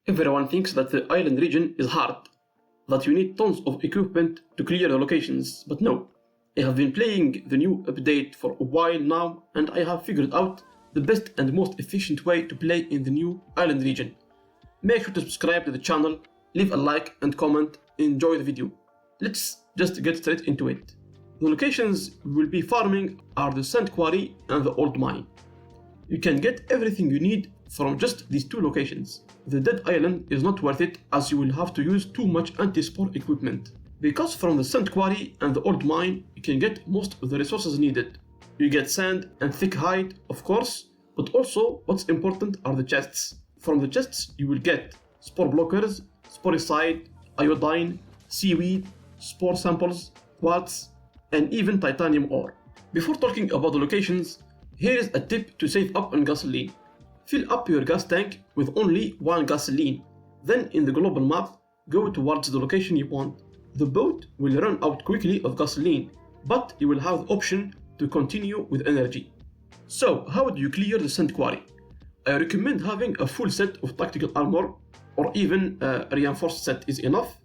Everyone thinks that the island region is hard, that you need tons of equipment to clear the locations, but no. I have been playing the new update for a while now, and I have figured out the best and most efficient way to play in the new island region. Make sure to subscribe to the channel, leave a like and comment, enjoy the video. Let's just get straight into it. The locations we will be farming are the sand quarry and the old mine. You can get everything you need from just these two locations. The dead island is not worth it, as you will have to use too much anti-spore equipment. Because from the sand quarry and the old mine you can get most of the resources needed. You get sand and thick hide, of course, but also what's important are the chests. From the chests you will get spore blockers, sporicide, iodine, seaweed, spore samples, quartz, and even titanium ore. Before talking about the locations, here is a tip to save up on gasoline. Fill up your gas tank with only one gasoline. Then in the global map, go towards the location you want. The boat will run out quickly of gasoline, but you will have the option to continue with energy. So, how do you clear the sand quarry? I recommend having a full set of tactical armor, or even a reinforced set is enough,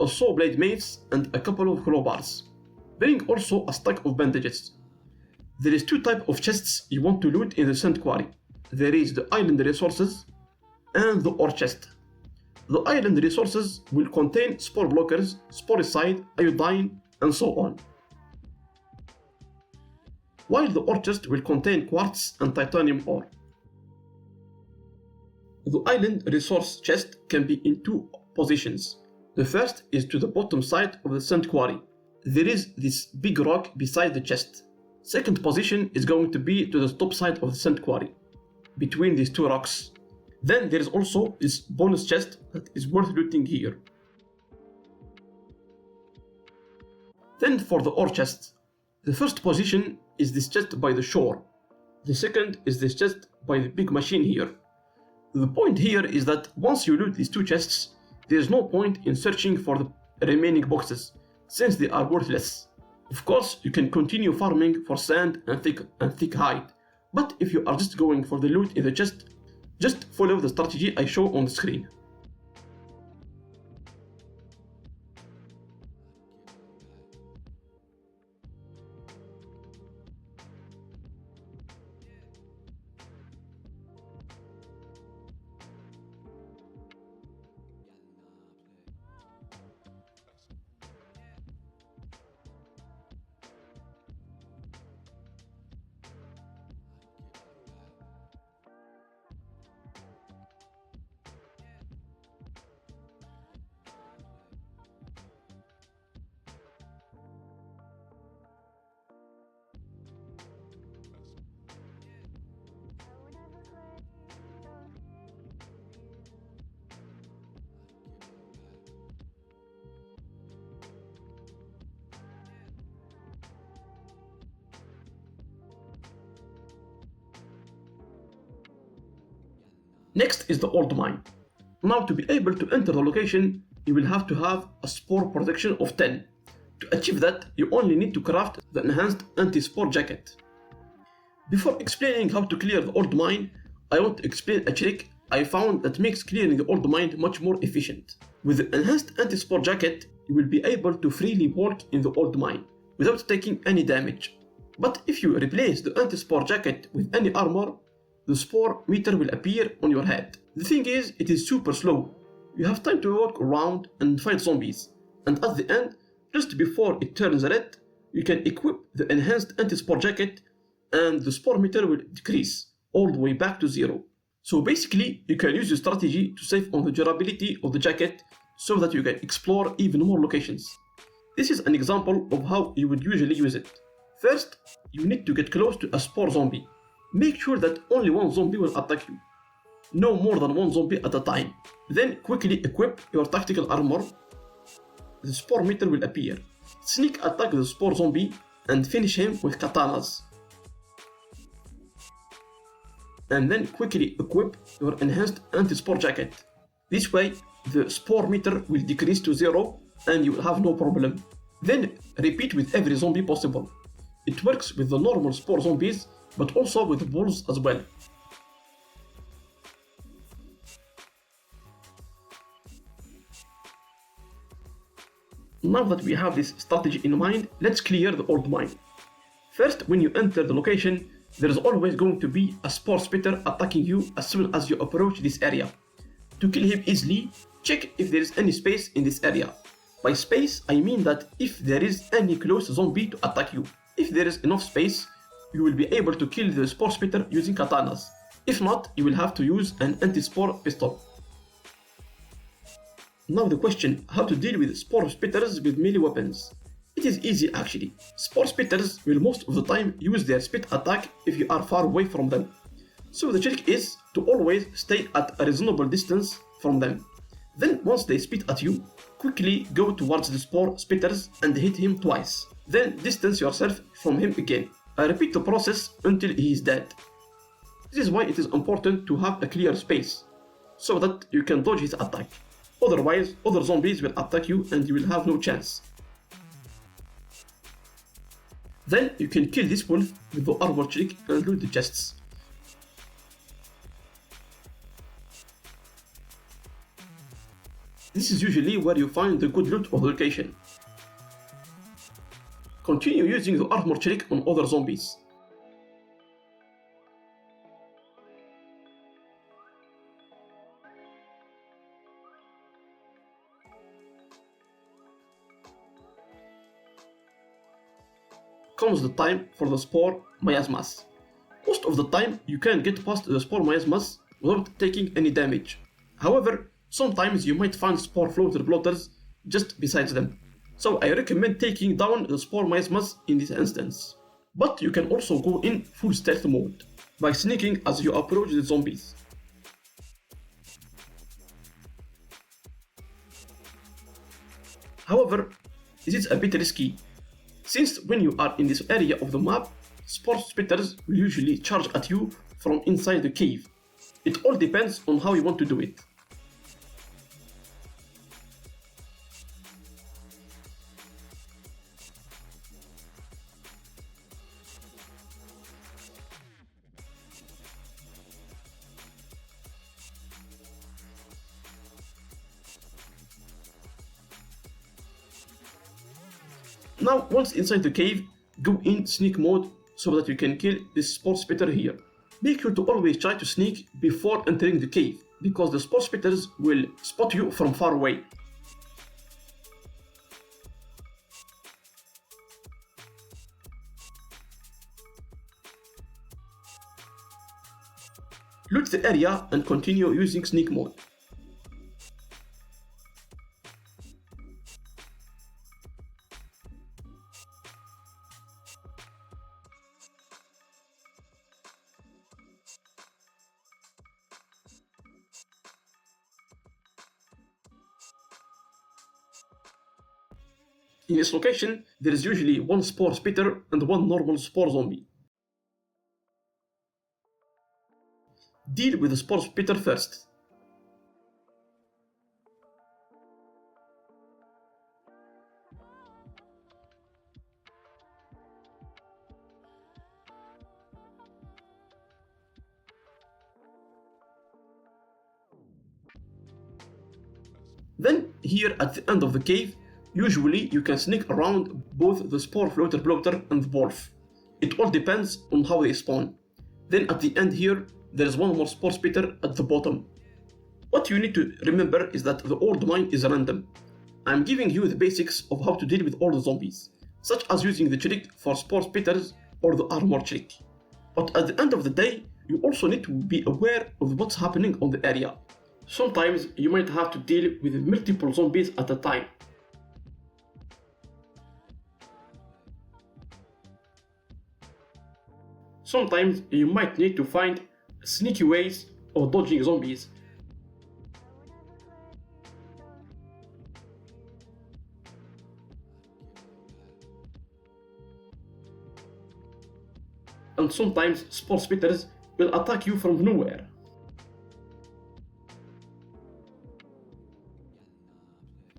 a saw blade mace and a couple of crowbars. Bring also a stack of bandages. There is two types of chests you want to loot in the sand quarry. There is the island resources and the ore chest. The island resources will contain spore blockers, sporicide, iodine, and so on. While the ore chest will contain quartz and titanium ore. The island resource chest can be in two positions. The first is to the bottom side of the sand quarry. There is this big rock beside the chest. Second position is going to be to the top side of the sand quarry, between these two rocks. Then there is also this bonus chest that is worth looting here. Then for the ore chest, the first position is this chest by the shore. The second is this chest by the big machine here. The point here is that once you loot these two chests, there is no point in searching for the remaining boxes, since they are worthless. Of course, you can continue farming for sand and thick hide, but if you are just going for the loot in the chest, just follow the strategy I show on the screen. Next is the old mine. Now to be able to enter the location, you will have to have a spore protection of 10. To achieve that, you only need to craft the enhanced anti-spore jacket. Before explaining how to clear the old mine, I want to explain a trick I found that makes clearing the old mine much more efficient. With the enhanced anti-spore jacket, you will be able to freely walk in the old mine without taking any damage. But if you replace the anti-spore jacket with any armor, the spore meter will appear on your head. The thing is, it is super slow. You have time to walk around and fight zombies, and at the end, just before it turns red, you can equip the enhanced anti-spore jacket and the spore meter will decrease all the way back to 0. So basically, you can use your strategy to save on the durability of the jacket so that you can explore even more locations. This is an example of how you would usually use it. First, you need to get close to a spore zombie. Make sure that only one zombie will attack you. No more than one zombie at a time. Then quickly equip your tactical armor. The spore meter will appear. Sneak attack the spore zombie and finish him with katanas. And then quickly equip your enhanced anti-spore jacket. This way, the spore meter will decrease to 0 and you will have no problem. Then repeat with every zombie possible. It works with the normal spore zombies, but also with wolves as well. Now that we have this strategy in mind, let's clear the old mine. First, when you enter the location, there is always going to be a spore spitter attacking you as soon as you approach this area. To kill him easily, check if there is any space in this area. By space, I mean that if there is any close zombie to attack you. If there is enough space, you will be able to kill the spore spitter using katanas. If not, you will have to use an anti-spore pistol. Now the question, how to deal with spore spitters with melee weapons. It is easy actually. Spore spitters will most of the time use their spit attack if you are far away from them. So the trick is to always stay at a reasonable distance from them. Then once they spit at you, quickly go towards the spore spitters and hit him twice. Then distance yourself from him again. I repeat the process until he is dead. This is why it is important to have a clear space, so that you can dodge his attack. Otherwise, other zombies will attack you and you will have no chance. Then you can kill this wolf with the armor trick and loot the chests. This is usually where you find the good loot of the location. Continue using the armor trick on other zombies. Comes the time for the spore miasmas. Most of the time you can get past the spore miasmas without taking any damage. However, sometimes you might find spore floater bloaters just besides them. So I recommend taking down the spore miasmas in this instance. But you can also go in full stealth mode by sneaking as you approach the zombies. However, this is a bit risky, since when you are in this area of the map, spore spitters will usually charge at you from inside the cave. It all depends on how you want to do it. Now, once inside the cave, go in sneak mode so that you can kill this spore spitter here. Make sure to always try to sneak before entering the cave, because the spore spitters will spot you from far away. Loot the area and continue using sneak mode. In this location, there is usually one spore spitter and one normal spore zombie. Deal with the spore spitter first. Then, here at the end of the cave, usually you can sneak around both the spore floater bloater and the wolf. It all depends on how they spawn. Then at the end here, there is one more spore spitter at the bottom. What you need to remember is that the old mine is random. I'm giving you the basics of how to deal with all the zombies, such as using the trick for spore spitters or the armor trick. But at the end of the day, you also need to be aware of what's happening on the area. Sometimes you might have to deal with multiple zombies at a time. Sometimes you might need to find sneaky ways of dodging zombies. And sometimes spore spitters will attack you from nowhere.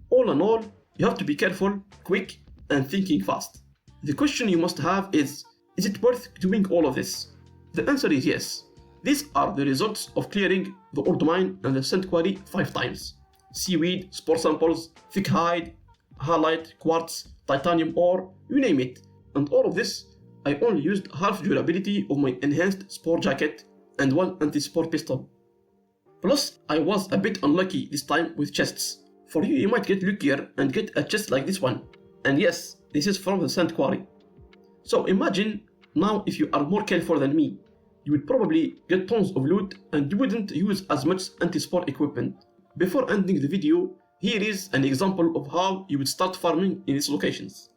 All in all, you have to be careful, quick, and thinking fast. The question you must have is it worth doing all of this? The answer is yes. These are the results of clearing the old mine and the sand quarry 5 times. Seaweed, spore samples, thick hide, halite, quartz, titanium ore, you name it. And all of this, I only used half durability of my enhanced spore jacket and one anti-spore pistol. Plus, I was a bit unlucky this time with chests. For you might get luckier and get a chest like this one. And yes, this is from the sand quarry. So imagine now if you are more careful than me, you would probably get tons of loot and you wouldn't use as much anti-spore equipment. Before ending the video, here is an example of how you would start farming in these locations.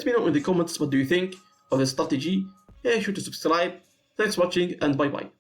Let me know in the comments what do you think of this strategy. Be sure to subscribe. Thanks for watching and bye bye.